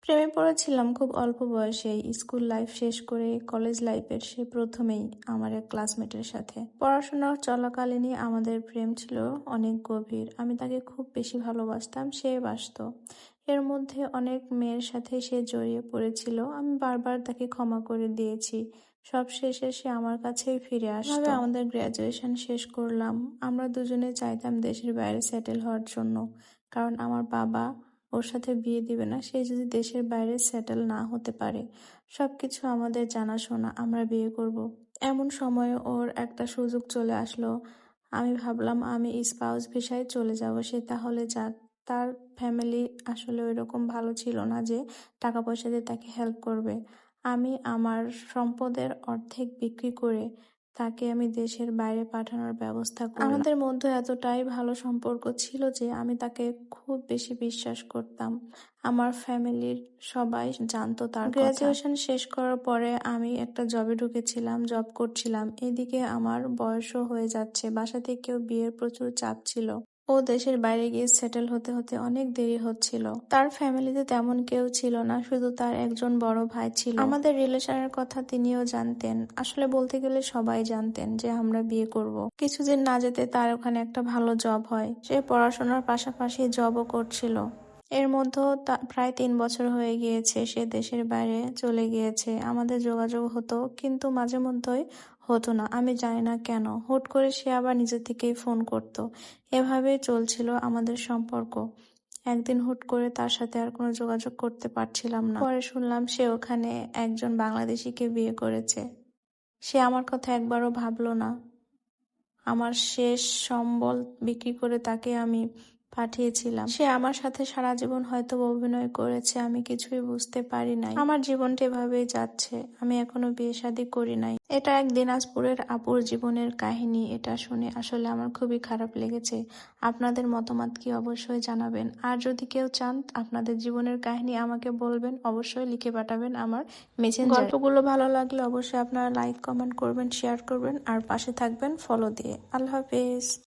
প্রেমে পড়েছিলাম খুব অল্প বয়সেই। স্কুল লাইফ শেষ করে কলেজ লাইফের সেই প্রথমেই আমার এক ক্লাসমেটের সাথে। পড়াশোনা চলাকালীনই আমাদের প্রেম ছিল অনেক গভীর। আমি তাকে খুব বেশি ভালোবাসতাম, সে বাসতো। এর মধ্যে অনেক মেয়ের সাথে সে জড়িয়ে পড়েছিল। আমি বারবার তাকে ক্ষমা করে দিয়েছি। সব শেষে সে আমার কাছেই ফিরে আসতো। এভাবে আমাদের গ্র্যাজুয়েশন শেষ করলাম। আমরা দুজনে চাইতাম দেশের বাইরে সেটেল হওয়ার জন্য, কারণ আমার বাবা ওর সাথে বিয়ে দিবে না সে যদি দেশের বাইরে সেটেল না হতে পারে। সবকিছু আমাদের জানাশোনা, আমরা বিয়ে করব। এমন সময় ওর একটা সুযোগ চলে আসলো। আমি ভাবলাম আমি স্পাউস ভিসায় চলে যাব, সে তাহলে যাক। তার ফ্যামিলি আসলে ওইরকম ভালো ছিল না যে টাকা পয়সা দিয়ে তাকে হেল্প করবে। আমি আমার সম্পদের অর্ধেক বিক্রি করে তাকে আমি দেশের বাইরে পাঠানোর ব্যবস্থা করলাম। আমাদের মধ্যে এতটাই ভালো সম্পর্ক ছিল যে আমি তাকে খুব বেশি বিশ্বাস করতাম। আমার ফ্যামিলির সবাই জানতো তার কথা। গ্র্যাজুয়েশন শেষ করার পরে আমি একটা জবে ঢুকেছিলাম, জব করছিলাম। এদিকে আমার বয়সও হয়ে যাচ্ছে, বাসা থেকেও বিয়ের প্রচুর চাপ ছিল। ও দেশের বাইরে গিয়ে সেটেল হতে হতে অনেক দেরি হচ্ছিল। তার ফ্যামিলিতে তেমন কেউ ছিল না, শুধু তার একজন বড় ভাই ছিল। আমাদের রিলেশনের কথা তিনিও জানতেন। আসলে বলতে গেলে সবাই জানতেন যে আমরা বিয়ে করব। কিছুদিন না যেতে তার ওখানে একটা ভালো জব হয়। সে পড়াশোনার পাশাপাশি জবও করছিল। এর মধ্যেও প্রায় 3 বছর হয়ে গিয়েছে সে দেশের বাইরে চলে গিয়েছে। আমাদের যোগাযোগ হতো, কিন্তু মাঝে মধ্যেই হতো না। আমি জানি না কেন। হুট করে সে আবার নিজে থেকেই ফোন করত। এভাবেই চলছিল আমাদের সম্পর্ক। একদিন হুট করে তার সাথে আর কোনো যোগাযোগ করতে পারছিলাম না। পরে শুনলাম সে ওখানে একজন বাংলাদেশিকে বিয়ে করেছে। সে আমার কথা একবারও ভাবলো না। আমার শেষ সম্বল বিক্রি করে তাকে আমি পাঠিয়েছিলাম। সে আমার সাথে সারা জীবন হয়তো অভিনয় করেছে, আমি কিছুই বুঝতে পারি নাই। আমার জীবনটা এভাবেই যাচ্ছে। আমি এখনো বিয়ে শাদী করি নাই। এটা এক দিনাজপুরের আপুর জীবনের কাহিনী। এটা শুনে আসলে আমার খুবই খারাপ লেগেছে। আপনাদের মতামত কি অবশ্যই জানাবেন। আর যদি কেউ চান আপনাদের জীবনের কাহিনী আমাকে বলবেন, অবশ্যই লিখে পাঠাবেন আমার মেসেঞ্জারে। গল্পগুলো ভালো লাগলে অবশ্যই আপনারা লাইক, কমেন্ট করবেন, শেয়ার করবেন আর পাশে থাকবেন ফলো দিয়ে। আল্লাহ হাফেজ।